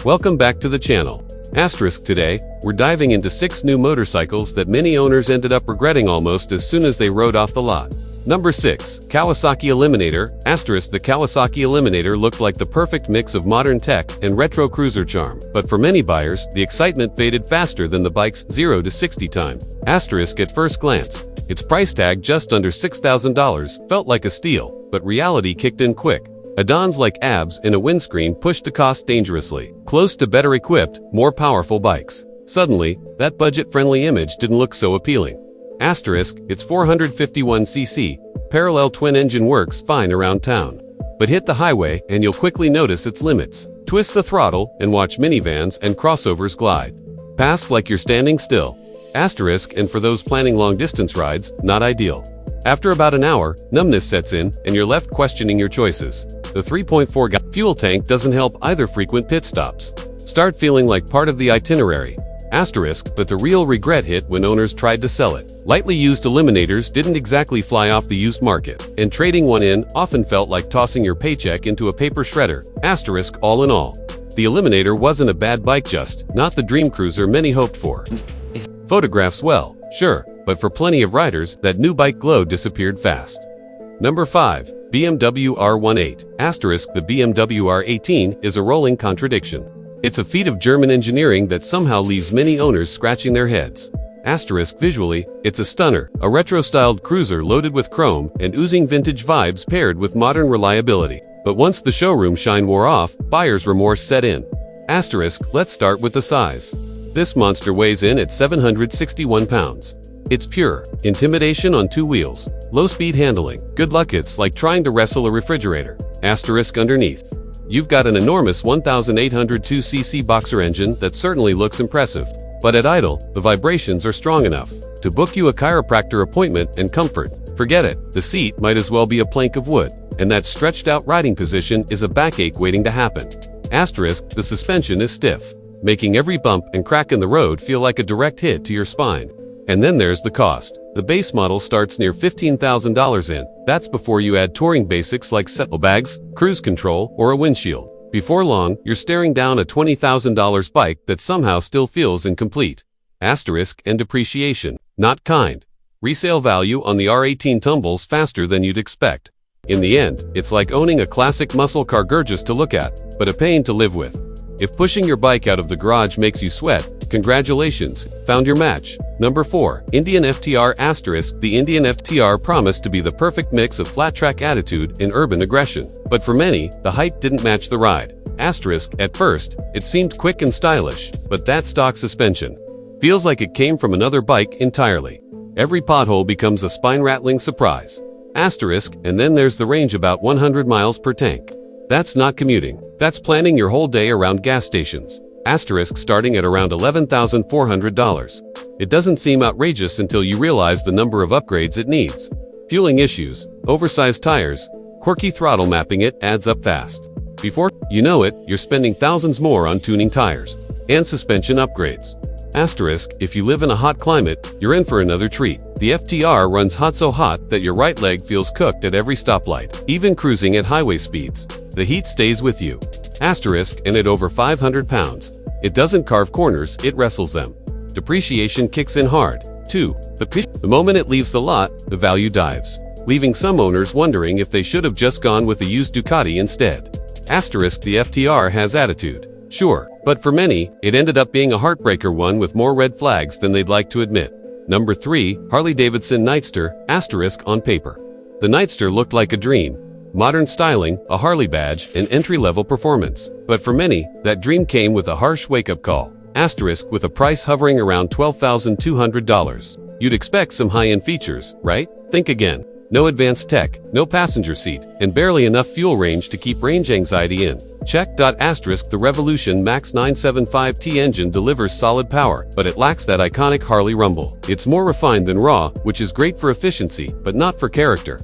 Welcome back to the channel. Today, we're diving into 6 new motorcycles that many owners ended up regretting almost as soon as they rode off the lot. Number 6. Kawasaki Eliminator. The Kawasaki Eliminator looked like the perfect mix of modern tech and retro cruiser charm, but for many buyers, the excitement faded faster than the bike's 0 to 60 time. At first glance, its price tag just under $6,000 felt like a steal, but reality kicked in quick. Add-ons like ABS and a windscreen pushed the cost dangerously, close to better equipped, more powerful bikes. Suddenly, that budget-friendly image didn't look so appealing. Its 451cc, parallel twin-engine works fine around town. But hit the highway and you'll quickly notice its limits. Twist the throttle and watch minivans and crossovers glide past like you're standing still. And for those planning long-distance rides, not ideal. After about an hour, numbness sets in and you're left questioning your choices. The 3.4-gallon fuel tank doesn't help either. Frequent pit stops start feeling like part of the itinerary. But the real regret hit when owners tried to sell it. Lightly used Eliminators didn't exactly fly off the used market, and trading one in often felt like tossing your paycheck into a paper shredder. All in all, the Eliminator wasn't a bad bike, just not the dream cruiser many hoped for. Photographs well, sure, but for plenty of riders, that new bike glow disappeared fast. Number 5. BMW R18. The BMW R18 is a rolling contradiction. It's a feat of German engineering that somehow leaves many owners scratching their heads. Visually, it's a stunner, a retro-styled cruiser loaded with chrome and oozing vintage vibes paired with modern reliability. But once the showroom shine wore off, buyer's remorse set in. Let's start with the size. This monster weighs in at 761 pounds. It's pure intimidation on 2 wheels. Low-speed handling. Good luck, it's like trying to wrestle a refrigerator. Underneath, you've got an enormous 1,802cc boxer engine that certainly looks impressive. But at idle, the vibrations are strong enough to book you a chiropractor appointment and comfort. Forget it, the seat might as well be a plank of wood, and that stretched-out riding position is a backache waiting to happen. The suspension is stiff, making every bump and crack in the road feel like a direct hit to your spine. And then there's the cost. The base model starts near $15,000 in. That's before you add touring basics like saddlebags, cruise control, or a windshield. Before long, you're staring down a $20,000 bike that somehow still feels incomplete. And depreciation. Not kind. Resale value on the R18 tumbles faster than you'd expect. In the end, it's like owning a classic muscle car, gorgeous to look at, but a pain to live with. If pushing your bike out of the garage makes you sweat, congratulations, found your match. Number 4. Indian FTR. The Indian FTR promised to be the perfect mix of flat-track attitude and urban aggression. But for many, the hype didn't match the ride. At first, it seemed quick and stylish, but that stock suspension feels like it came from another bike entirely. Every pothole becomes a spine-rattling surprise. And then there's the range, about 100 miles per tank. That's not commuting. That's planning your whole day around gas stations. Starting at around $11,400. It doesn't seem outrageous until you realize the number of upgrades it needs. Fueling issues, oversized tires, quirky throttle mapping, it adds up fast. Before you know it, you're spending thousands more on tuning tires and suspension upgrades. If you live in a hot climate, you're in for another treat. The FTR runs hot, so hot that your right leg feels cooked at every stoplight. Even cruising at highway speeds, the heat stays with you. And at over 500 pounds, it doesn't carve corners, it wrestles them. Depreciation kicks in hard, too. The moment it leaves the lot, the value dives, leaving some owners wondering if they should have just gone with a used Ducati instead. The FTR has attitude, sure, but for many, it ended up being a heartbreaker, one with more red flags than they'd like to admit. Number 3. Harley-Davidson Nightster. On paper, the Nightster looked like a dream. Modern styling, a Harley badge, and entry-level performance. But for many, that dream came with a harsh wake-up call. With a price hovering around $12,200. You'd expect some high-end features, right? Think again. No advanced tech, no passenger seat, and barely enough fuel range to keep range anxiety in check. The Revolution Max 975T engine delivers solid power, but it lacks that iconic Harley rumble. It's more refined than raw, which is great for efficiency, but not for character.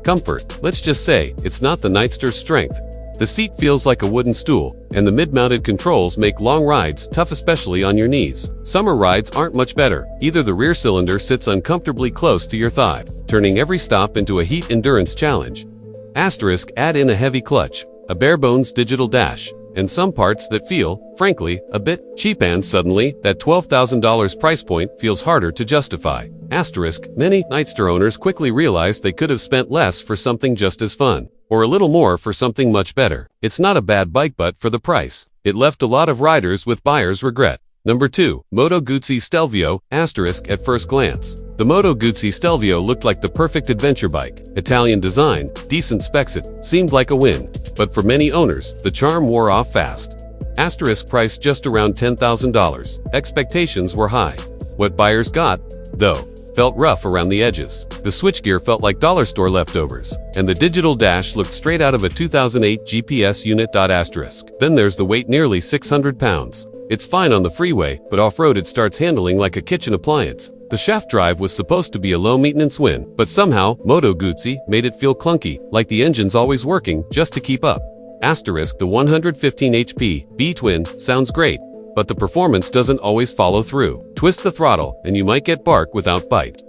Comfort. Let's just say, it's not the Nightster's strength. The seat feels like a wooden stool, and the mid-mounted controls make long rides tough, especially on your knees. Summer rides aren't much better. Either the rear cylinder sits uncomfortably close to your thigh, turning every stop into a heat endurance challenge. Add in a heavy clutch, a bare-bones digital dash, and some parts that feel, frankly, a bit cheap, and suddenly, that $12,000 price point feels harder to justify. Asterisk, many Nightster owners quickly realized they could have spent less for something just as fun, or a little more for something much better. It's not a bad bike, but for the price, it left a lot of riders with buyer's regret. Number 2. Moto Guzzi Stelvio, asterisk, at first glance. The Moto Guzzi Stelvio looked like the perfect adventure bike. Italian design, decent specs, it seemed like a win. But for many owners, the charm wore off fast. Asterisk, price just around $10,000. Expectations were high. What buyers got, though, felt rough around the edges. The switchgear felt like dollar store leftovers, and the digital dash looked straight out of a 2008 GPS unit. Asterisk. Then there's the weight, nearly 600 pounds. It's fine on the freeway, but off-road it starts handling like a kitchen appliance. The shaft drive was supposed to be a low-maintenance win, but somehow, Moto Guzzi made it feel clunky, like the engine's always working just to keep up. Asterisk, the 115 HP B-twin sounds great, but the performance doesn't always follow through. Twist the throttle, and you might get bark without bite.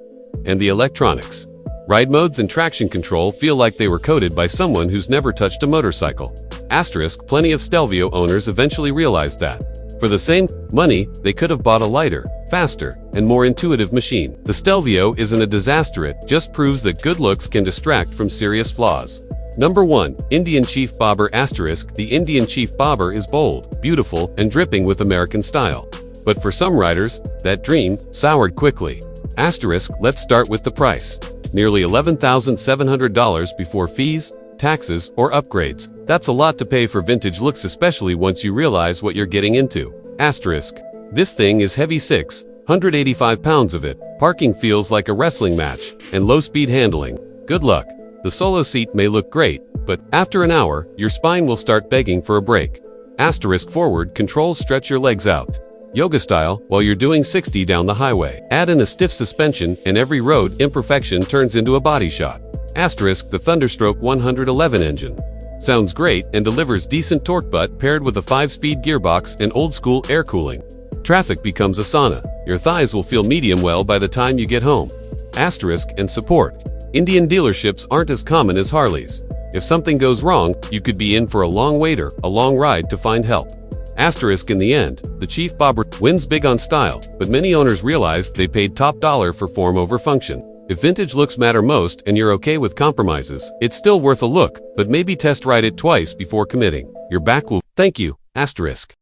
And the electronics. Ride modes and traction control feel like they were coded by someone who's never touched a motorcycle. Asterisk, plenty of Stelvio owners eventually realized that. For the same money, they could have bought a lighter, faster, and more intuitive machine. The Stelvio isn't a disaster, it just proves that good looks can distract from serious flaws. Number 1. Indian Chief Bobber, asterisk, the Indian Chief Bobber is bold, beautiful, and dripping with American style. But for some riders, that dream soured quickly. Asterisk, let's start with the price. Nearly $11,700 before fees, taxes, or upgrades. That's a lot to pay for vintage looks, especially once you realize what you're getting into. Asterisk. This thing is heavy, 685 pounds of it. Parking feels like a wrestling match, and low-speed handling. Good luck. The solo seat may look great, but after an hour, your spine will start begging for a break. Asterisk, forward controls stretch your legs out. Yoga style while you're doing 60 down the highway. Add in a stiff suspension, and every road imperfection turns into a body shot. Asterisk, the Thunderstroke 111 engine sounds great and delivers decent torque, but paired with a 5-speed gearbox and old-school air cooling, traffic becomes a sauna. Your thighs will feel medium well by the time you get home. Asterisk, and support. Indian dealerships aren't as common as Harley's. If something goes wrong, you could be in for a long wait or a long ride to find help. Asterisk, in the end, the Chief Bobber wins big on style, but many owners realized they paid top dollar for form over function. If vintage looks matter most and you're okay with compromises, it's still worth a look, but maybe test ride it twice before committing. Your back will thank you. Asterisk.